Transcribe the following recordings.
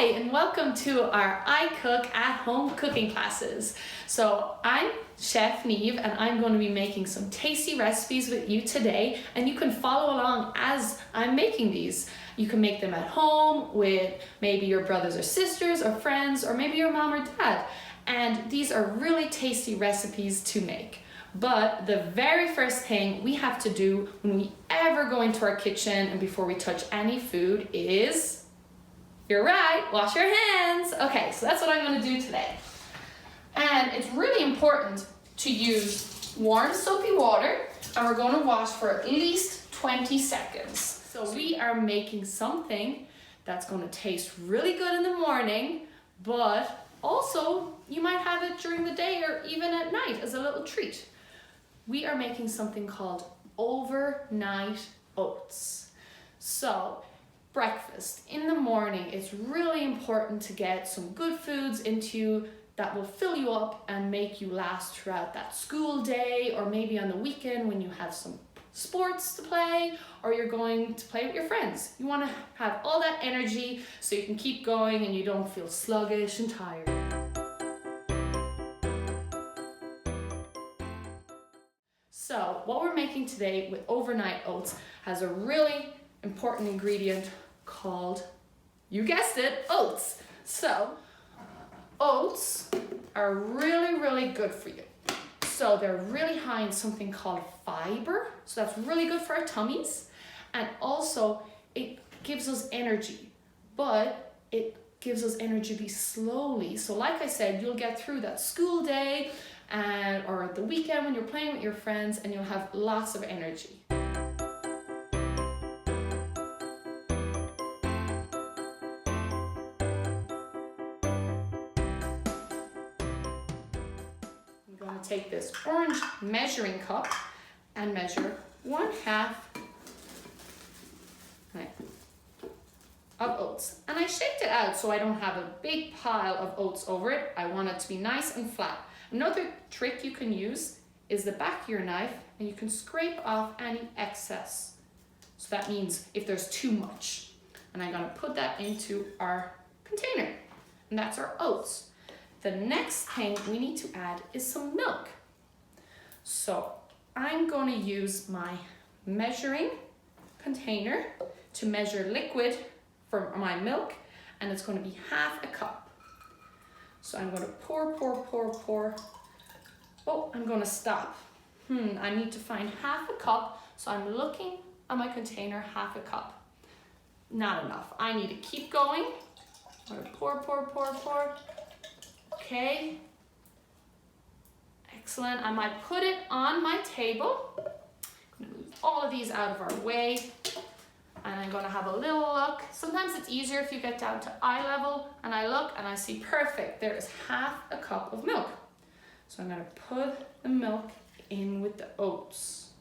Hi, and welcome to our iCook at-home cooking classes. So I'm Chef Neve, and I'm going to be making some tasty recipes with you today, and you can follow along as I'm making these. You can make them at home with maybe your brothers or sisters or friends, or maybe your mom or dad. And these are really tasty recipes to make. But the very first thing we have to do when we ever go into our kitchen and before we touch any food is, you're right, wash your hands. Okay, so that's what I'm going to do today. And it's really important to use warm soapy water, and we're going to wash for at least 20 seconds. So we are making something that's going to taste really good in the morning, but also you might have it during the day or even at night as a little treat. We are making something called overnight oats. So breakfast in the morning, it's really important to get some good foods into you that will fill you up and make you last throughout that school day, or maybe on the weekend when you have some sports to play or you're going to play with your friends. You want to have all that energy so you can keep going and you don't feel sluggish and tired. So what we're making today with overnight oats has a really important ingredient called, you guessed it, oats. So oats are really good for you. So they're really high in something called fiber, so that's really good for our tummies, and also it gives us energy, but it gives us energy slowly. So like I said, you'll get through that school day or the weekend when you're playing with your friends, and you'll have lots of energy. I'm going to take this orange measuring cup and measure 1/2 of oats. And I shaped it out so I don't have a big pile of oats over it. I want it to be nice and flat. Another trick you can use is the back of your knife, and you can scrape off any excess. So that means if there's too much. And I'm going to put that into our container, and that's our oats. The next thing we need to add is some milk. So I'm going to use my measuring container to measure liquid for my milk, and it's going to be 1/2 cup. So I'm going to pour. Oh, I'm going to stop. I need to find 1/2 cup, so I'm looking at my container, 1/2 cup. Not enough. I need to keep going. I'm going to pour. Okay. Excellent. I might put it on my table. I'm going to move all of these out of our way. And I'm going to have a little look. Sometimes it's easier if you get down to eye level, and I look and I see perfect. There is 1/2 cup of milk. So I'm going to put the milk in with the oats.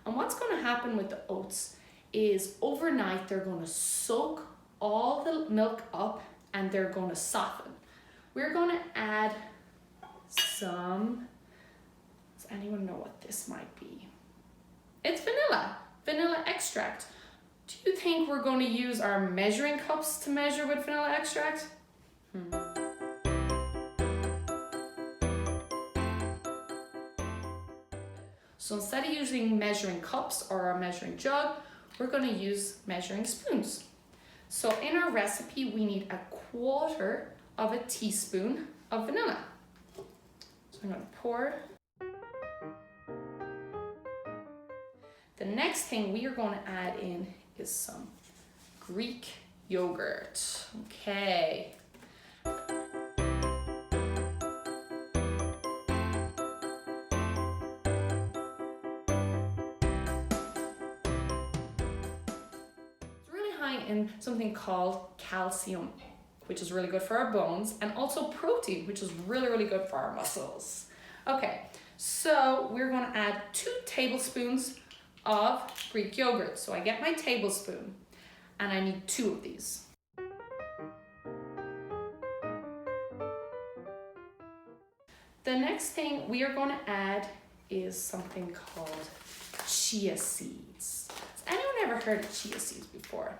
And what's going to happen with the oats is overnight they're going to soak all the milk up and they're going to soften. We're going to add some, does anyone know what this might be? It's vanilla extract. Do you think we're going to use our measuring cups to measure with vanilla extract? So instead of using measuring cups or a measuring jug, we're going to use measuring spoons. So in our recipe, we need 1/4 of a teaspoon of vanilla. So I'm going to pour. The next thing we are going to add in is some Greek yogurt. Okay. It's really high in something called calcium, which is really good for our bones, and also protein, which is really good for our muscles. Okay, so we're going to add 2 tablespoons of Greek yogurt. So I get my tablespoon, and I need 2 of these. The next thing we are going to add is something called chia seeds. Has anyone ever heard of chia seeds before?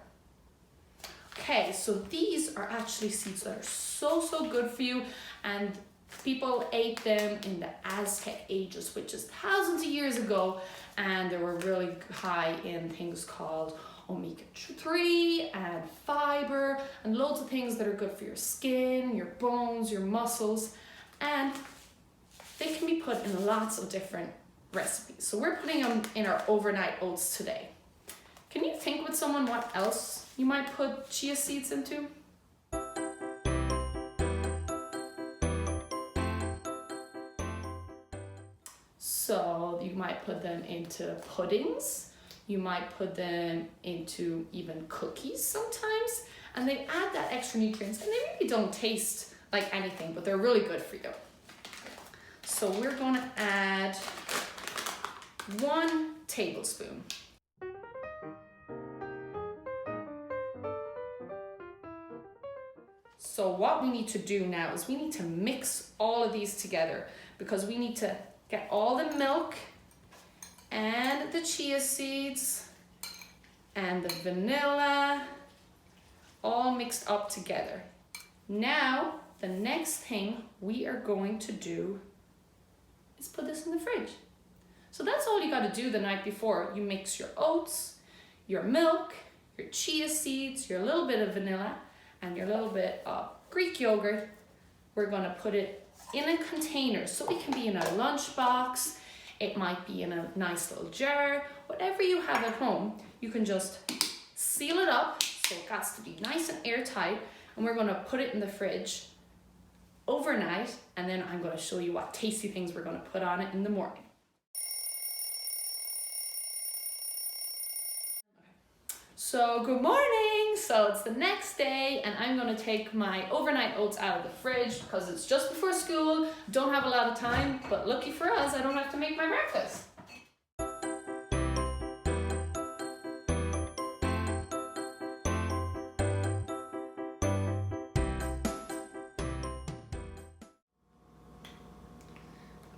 Okay, so these are actually seeds that are so good for you, and people ate them in the Aztec ages, which is thousands of years ago, and they were really high in things called omega-3 and fiber and loads of things that are good for your skin, your bones, your muscles, and they can be put in lots of different recipes. So we're putting them in our overnight oats today. Can you think with someone what else you might put chia seeds into? So you might put them into puddings, you might put them into even cookies sometimes, and they add that extra nutrients, and they really don't taste like anything, but they're really good for you. So we're going to add 1 tablespoon. So what we need to do now is we need to mix all of these together, because we need to get all the milk and the chia seeds and the vanilla all mixed up together. Now, the next thing we are going to do is put this in the fridge. So that's all you got to do the night before. You mix your oats, your milk, your chia seeds, your little bit of vanilla, and your little bit of Greek yogurt. We're going to put it in a container, so it can be in a lunchbox, it might be in a nice little jar, whatever you have at home. You can just seal it up, so it has to be nice and airtight, and we're going to put it in the fridge overnight, and then I'm going to show you what tasty things we're going to put on it in the morning. So good morning! So it's the next day, and I'm going to take my overnight oats out of the fridge because it's just before school, don't have a lot of time, but lucky for us, I don't have to make my breakfast.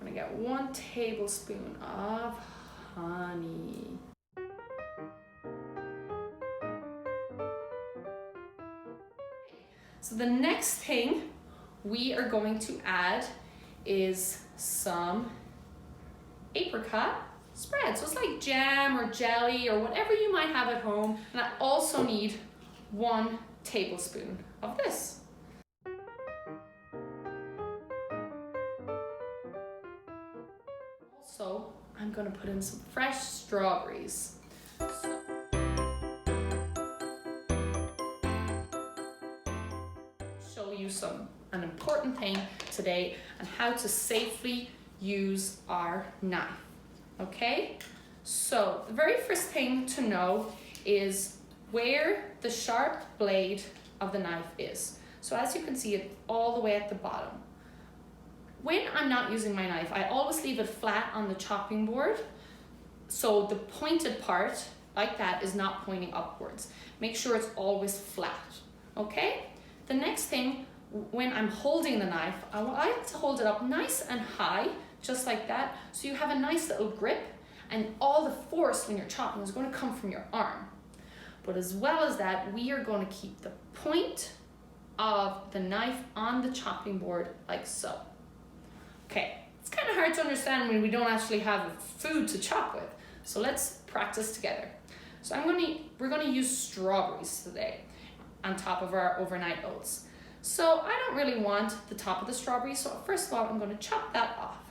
I'm going to get 1 tablespoon of honey. So the next thing we are going to add is some apricot spread. So it's like jam or jelly or whatever you might have at home. And I also need 1 tablespoon of this. Also, I'm going to put in some fresh strawberries. Show you an important thing today on how to safely use our knife. Okay, so the very first thing to know is where the sharp blade of the knife is. So as you can see, it's all the way at the bottom. When I'm not using my knife, I always leave it flat on the chopping board, so the pointed part like that is not pointing upwards. Make sure it's always flat. Okay, the next thing, when I'm holding the knife, I like to hold it up nice and high, just like that, so you have a nice little grip, and all the force when you're chopping is going to come from your arm. But as well as that, we are going to keep the point of the knife on the chopping board like so. Okay, it's kind of hard to understand when we don't actually have food to chop with, so let's practice together. So we're going to use strawberries today on top of our overnight oats. So I don't really want the top of the strawberry, so first of all, I'm going to chop that off.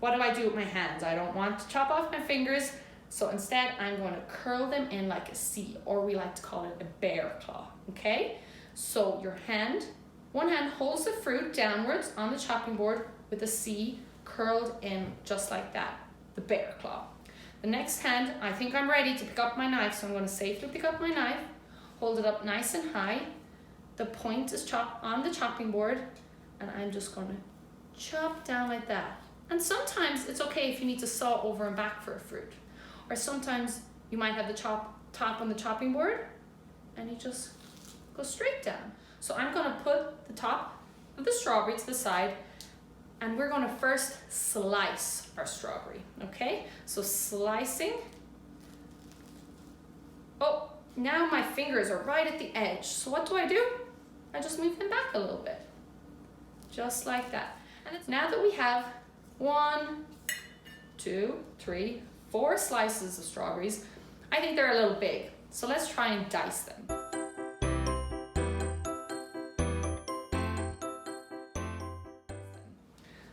What do I do with my hands? I don't want to chop off my fingers, so instead I'm going to curl them in like a C, or we like to call it a bear claw, okay? So your hand, one hand holds the fruit downwards on the chopping board with a C curled in just like that, the bear claw. The next hand, I think I'm ready to pick up my knife, so I'm going to safely pick up my knife, hold it up nice and high. The point is chopped on the chopping board, and I'm just going to chop down like that. And sometimes it's okay if you need to saw over and back for a fruit. Or sometimes you might have the top on the chopping board, and you just go straight down. So I'm going to put the top of the strawberry to the side, and we're going to first slice our strawberry, okay? So slicing. Oh, Now my fingers are right at the edge. So what do? I just move them back a little bit. Just like that. And it's now that we have 1, 2, 3, 4 slices of strawberries, I think they're a little big. So let's try and dice them.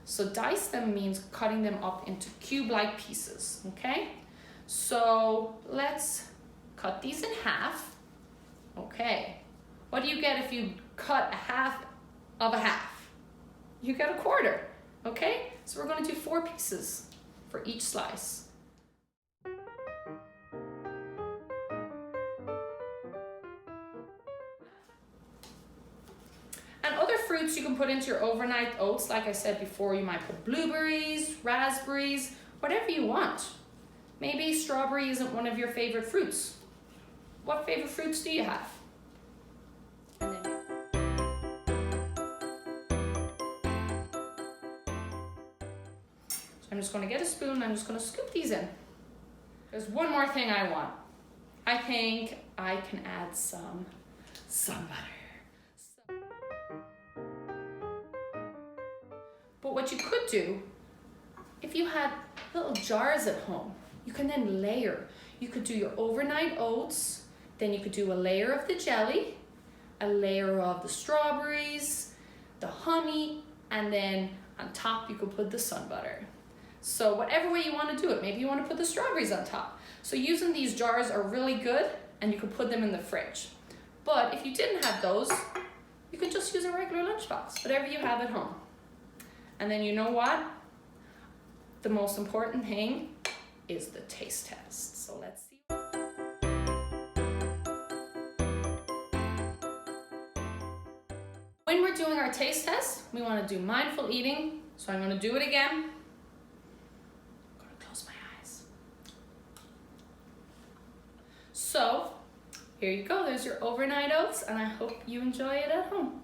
So dice them means cutting them up into cube-like pieces, okay? So let's cut these in half. Okay, what do you get if you cut a half of a half? You get a quarter, okay? So we're gonna do 4 pieces for each slice. And other fruits you can put into your overnight oats, like I said before, you might put blueberries, raspberries, whatever you want. Maybe strawberry isn't one of your favorite fruits. What favorite fruits do you have? So I'm just gonna get a spoon and I'm just gonna scoop these in. There's one more thing I want. I think I can add some sunbutter. But what you could do, if you had little jars at home, you can then layer. You could do your overnight oats, then you could do a layer of the jelly, a layer of the strawberries, the honey, and then on top you could put the sunbutter. So whatever way you want to do it, maybe you want to put the strawberries on top. So using these jars are really good, and you could put them in the fridge. But if you didn't have those, you could just use a regular lunchbox, whatever you have at home. And then you know what? The most important thing is the taste test. So let's see. When we're doing our taste test, we want to do mindful eating. So I'm going to do it again. I'm going to close my eyes. So here you go. There's your overnight oats, and I hope you enjoy it at home.